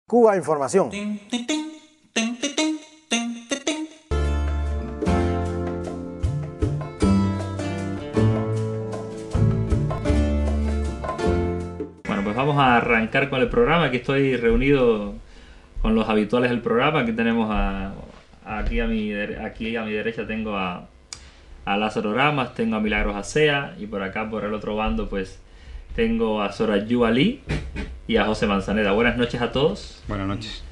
Cuba Información. Bueno, pues vamos a arrancar con el programa. Aquí estoy reunido con los habituales del programa. Aquí tenemos aquí a mi derecha tengo a Lázaro Ramas, tengo a Milagros Acea, y por acá, por el otro bando, pues tengo a Sorayu Ali y a José Manzaneda. Buenas noches a todos. Buenas noches.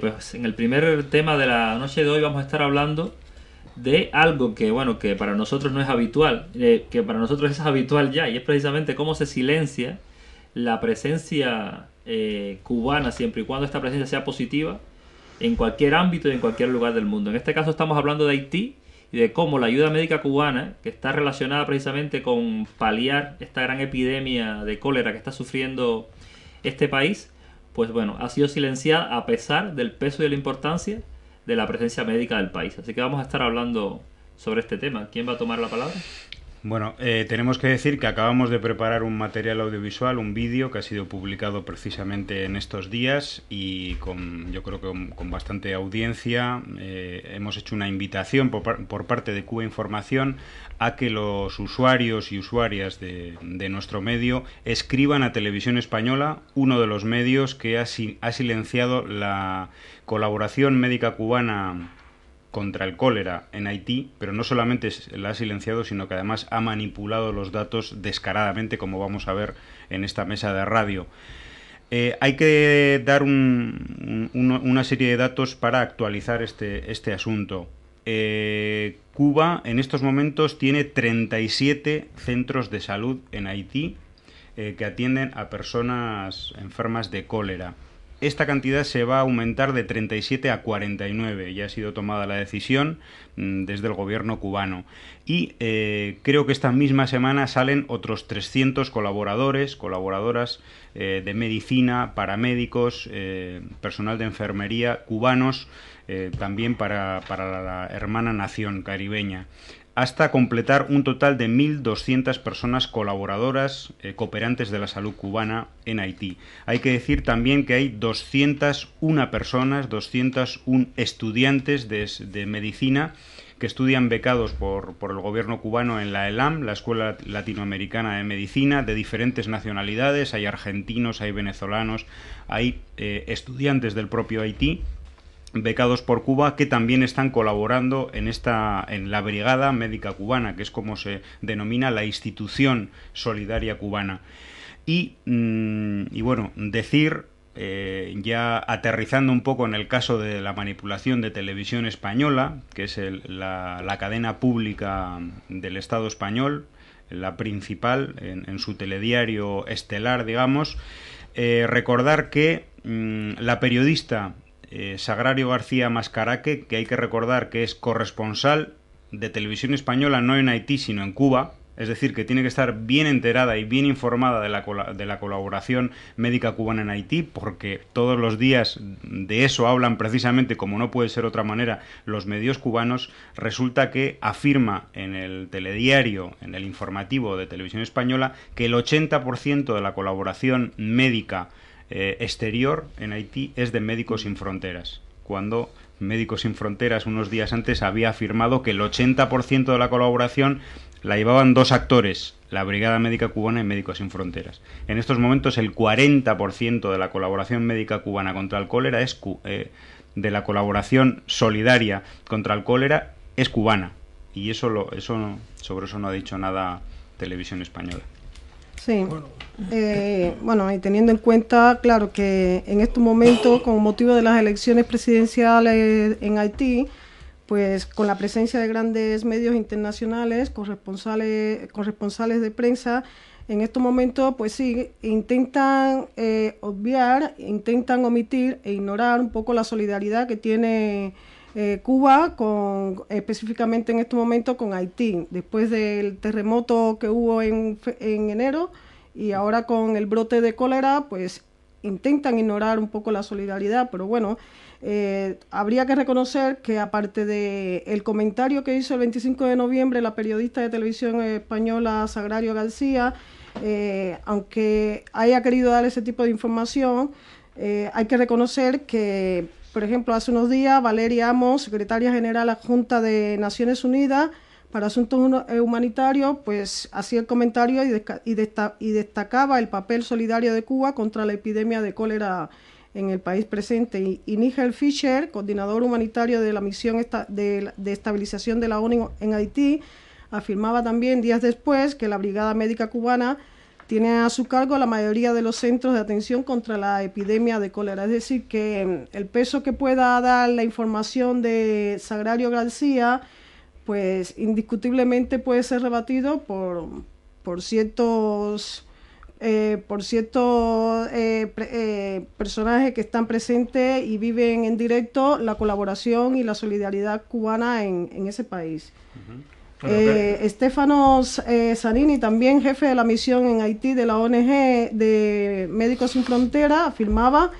Pues en el primer tema de la noche de hoy vamos a estar hablando de algo que, bueno, que para nosotros no es habitual, que para nosotros es habitual ya, y es precisamente cómo se silencia la presencia cubana, siempre y cuando esta presencia sea positiva en cualquier ámbito y en cualquier lugar del mundo. En este caso estamos hablando de Haití y de cómo la ayuda médica cubana, que está relacionada precisamente con paliar esta gran epidemia de cólera que está sufriendo este país, pues bueno, ha sido silenciada a pesar del peso y de la importancia de la presencia médica del país. Así que vamos a estar hablando sobre este tema. ¿Quién va a tomar la palabra? Bueno, tenemos que decir que acabamos de preparar un material audiovisual, un vídeo que ha sido publicado precisamente en estos días y yo creo que con bastante audiencia. Hemos hecho una invitación por parte de Cuba Información a que los usuarios y usuarias de nuestro medio escriban a Televisión Española, uno de los medios que ha silenciado la colaboración médica cubana contra el cólera en Haití, pero no solamente la ha silenciado, sino que además ha manipulado los datos descaradamente, como vamos a ver en esta mesa de radio. Hay que dar una serie de datos para actualizar este asunto. Cuba en estos momentos tiene 37 centros de salud en Haití que atienden a personas enfermas de cólera. Esta cantidad se va a aumentar de 37 a 49. Ya ha sido tomada la decisión desde el gobierno cubano. Y creo que esta misma semana salen otros 300 colaboradoras de medicina, paramédicos, personal de enfermería cubanos, también para la hermana nación caribeña, hasta completar un total de 1.200 personas colaboradoras, cooperantes de la salud cubana en Haití. Hay que decir también que hay 201 personas, 201 estudiantes de medicina que estudian becados por el gobierno cubano en la ELAM, la Escuela Latinoamericana de Medicina, de diferentes nacionalidades. Hay argentinos, hay venezolanos, hay estudiantes del propio Haití, becados por Cuba, que también están colaborando en la Brigada Médica Cubana, que es como se denomina la institución solidaria cubana. Y bueno, decir, ya aterrizando un poco en el caso de la manipulación de Televisión Española, que es la cadena pública del Estado español, la principal en su telediario estelar, digamos, recordar que la periodista Sagrario García Mascaraque, que hay que recordar que es corresponsal de Televisión Española no en Haití sino en Cuba, es decir, que tiene que estar bien enterada y bien informada de la colaboración médica cubana en Haití, porque todos los días de eso hablan precisamente, como no puede ser otra manera, los medios cubanos. Resulta que afirma en el telediario, en el informativo de Televisión Española, que el 80% de la colaboración médica exterior en Haití es de Médicos Sin Fronteras, cuando Médicos Sin Fronteras unos días antes había afirmado que el 80% de la colaboración la llevaban dos actores, la Brigada Médica Cubana y Médicos Sin Fronteras. En estos momentos el 40% de la colaboración médica cubana contra el cólera de la colaboración solidaria contra el cólera es cubana, y sobre eso no ha dicho nada Televisión Española. Sí, bueno, y teniendo en cuenta, claro, que en estos momentos, con motivo de las elecciones presidenciales en Haití, pues con la presencia de grandes medios internacionales, corresponsales de prensa, en estos momentos, pues sí, intentan obviar, intentan omitir e ignorar un poco la solidaridad que tiene Cuba, específicamente en este momento con Haití, después del terremoto que hubo en enero, y ahora con el brote de cólera, pues intentan ignorar un poco la solidaridad. Pero bueno, habría que reconocer que, aparte del comentario que hizo el 25 de noviembre la periodista de Televisión Española Sagrario García, aunque haya querido dar ese tipo de información, hay que reconocer que, por ejemplo, hace unos días Valeria Amos, secretaria general adjunta de Naciones Unidas para Asuntos Humanitarios, pues hacía el comentario y destacaba el papel solidario de Cuba contra la epidemia de cólera en el país presente. Y Nigel Fisher, coordinador humanitario de la misión de estabilización de la ONU en Haití, afirmaba también días después que la Brigada Médica Cubana tiene a su cargo la mayoría de los centros de atención contra la epidemia de cólera. Es decir, que el peso que pueda dar la información de Sagrario García, pues indiscutiblemente puede ser rebatido por ciertos personajes que están presentes y viven en directo la colaboración y la solidaridad cubana en ese país. Stefano Zanini, también jefe de la misión en Haití de la ONG de Médicos Sin Fronteras, afirmaba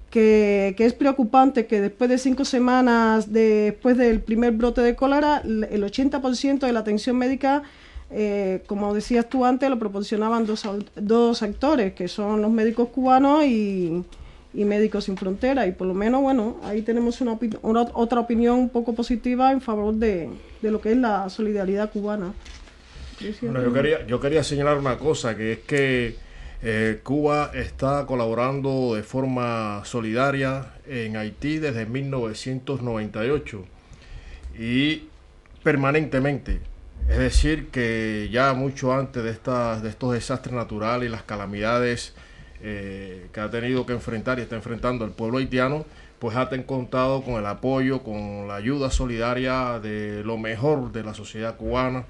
que es preocupante que después de 5 semanas después del primer brote de cólera, el 80% de la atención médica, como decías tú antes, lo proporcionaban dos actores, que son los médicos cubanos y Médicos Sin Fronteras, y por lo menos, bueno, ahí tenemos otra opinión un poco positiva en favor de lo que es la solidaridad cubana. Bueno, yo quería señalar una cosa, que es que Cuba está colaborando de forma solidaria en Haití desde 1998 y permanentemente. Es decir, que ya mucho antes de estos desastres naturales y las calamidades que ha tenido que enfrentar y está enfrentando el pueblo haitiano, pues ha contado con el apoyo, con la ayuda solidaria de lo mejor de la sociedad cubana,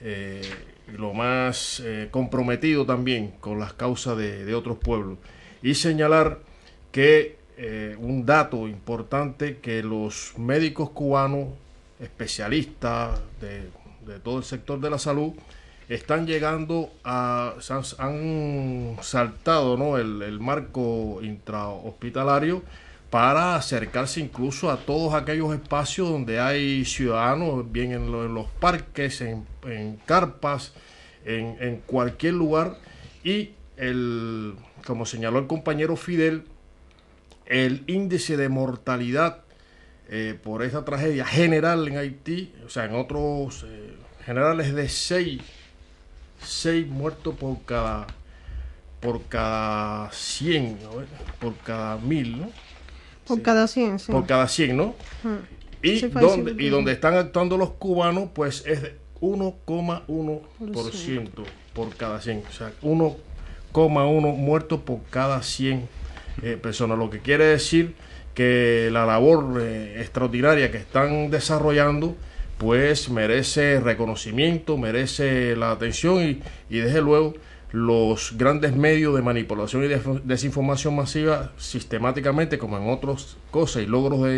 y lo más comprometido también con las causas de otros pueblos. Y señalar que un dato importante, que los médicos cubanos, especialistas de todo el sector de la salud, están llegando han saltado, ¿no?, el marco intrahospitalario para acercarse incluso a todos aquellos espacios donde hay ciudadanos, bien en los parques, en carpas, en cualquier lugar. Y como señaló el compañero Fidel, el índice de mortalidad por esta tragedia general en Haití, o sea, en otros generales, de 6 muertos por cada 100, ¿no?, por cada 1000, ¿no? Por cada 100, sí. Por cada 100, ¿no? Y donde están actuando los cubanos, pues es de 1,1% por cada 100. O sea, 1,1 muertos por cada 100 personas. Lo que quiere decir que la labor extraordinaria que están desarrollando, pues merece reconocimiento, merece la atención y desde luego los grandes medios de manipulación y desinformación masiva sistemáticamente, como en otras cosas y logros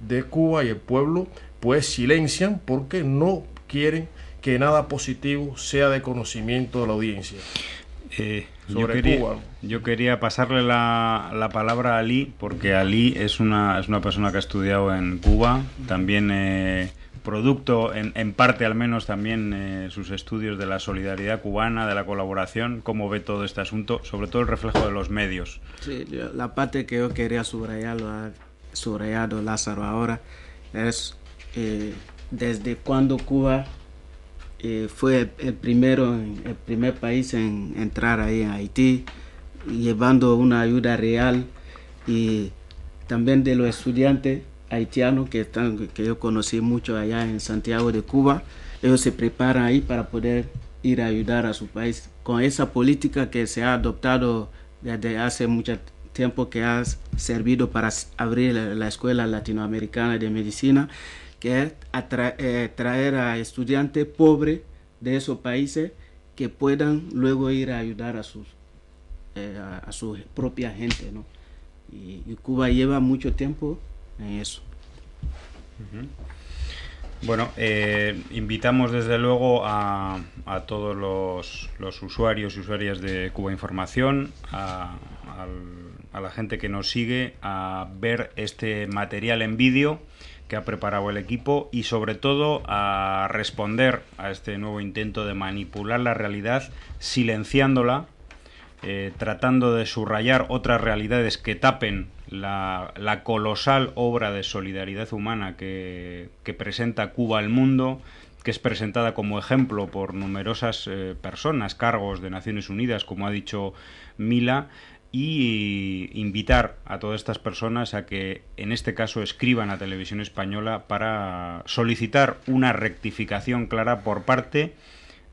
de Cuba y el pueblo, pues silencian porque no quieren que nada positivo sea de conocimiento de la audiencia. Yo quería pasarle la palabra a Ali, porque Ali es una persona que ha estudiado en Cuba, también producto, en parte al menos, también sus estudios de la solidaridad cubana, de la colaboración. ¿Cómo ve todo este asunto? Sobre todo el reflejo de los medios. Sí, la parte que yo quería subrayado Lázaro ahora es desde cuando Cuba fue el primer país en entrar ahí en Haití, llevando una ayuda real, y también de los estudiantes haitianos que yo conocí mucho allá en Santiago de Cuba. Ellos se preparan ahí para poder ir a ayudar a su país con esa política que se ha adoptado desde hace mucho tiempo, que ha servido para abrir la Escuela Latinoamericana de Medicina, que es traer a estudiantes pobres de esos países que puedan luego ir a ayudar a su propia gente, ¿no? Y Cuba lleva mucho tiempo en eso. Bueno, invitamos desde luego a todos los usuarios y usuarias de Cuba Información, a la gente que nos sigue, a ver este material en vídeo que ha preparado el equipo, y sobre todo a responder a este nuevo intento de manipular la realidad silenciándola tratando de subrayar otras realidades que tapen la colosal obra de solidaridad humana que presenta Cuba al mundo, que es presentada como ejemplo por numerosas personas, cargos de Naciones Unidas, como ha dicho Mila, y invitar a todas estas personas a que en este caso escriban a Televisión Española para solicitar una rectificación clara por parte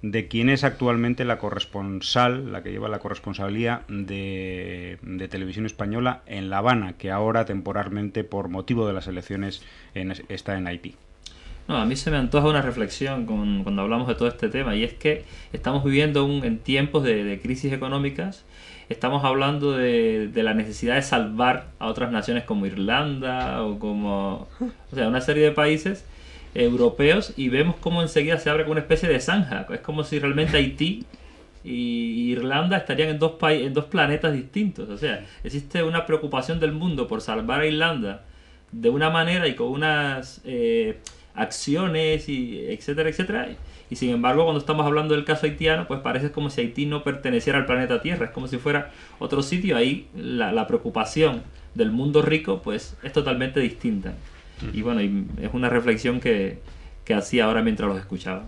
de quien es actualmente la corresponsal, la que lleva la corresponsalía de Televisión Española en La Habana, que ahora temporalmente por motivo de las elecciones está en Haití. No, a mí se me antoja una reflexión cuando hablamos de todo este tema, y es que estamos viviendo en tiempos de crisis económicas. Estamos hablando de la necesidad de salvar a otras naciones como Irlanda o sea, una serie de países europeos, y vemos cómo enseguida se abre como una especie de zanja. Es como si realmente Haití y Irlanda estarían en dos planetas distintos. O sea, existe una preocupación del mundo por salvar a Irlanda de una manera y con unas acciones y etcétera, etcétera. Y sin embargo, cuando estamos hablando del caso haitiano, pues parece como si Haití no perteneciera al planeta Tierra, es como si fuera otro sitio. Ahí la preocupación del mundo rico pues es totalmente distinta. Y bueno, es una reflexión que hacía ahora mientras los escuchaba.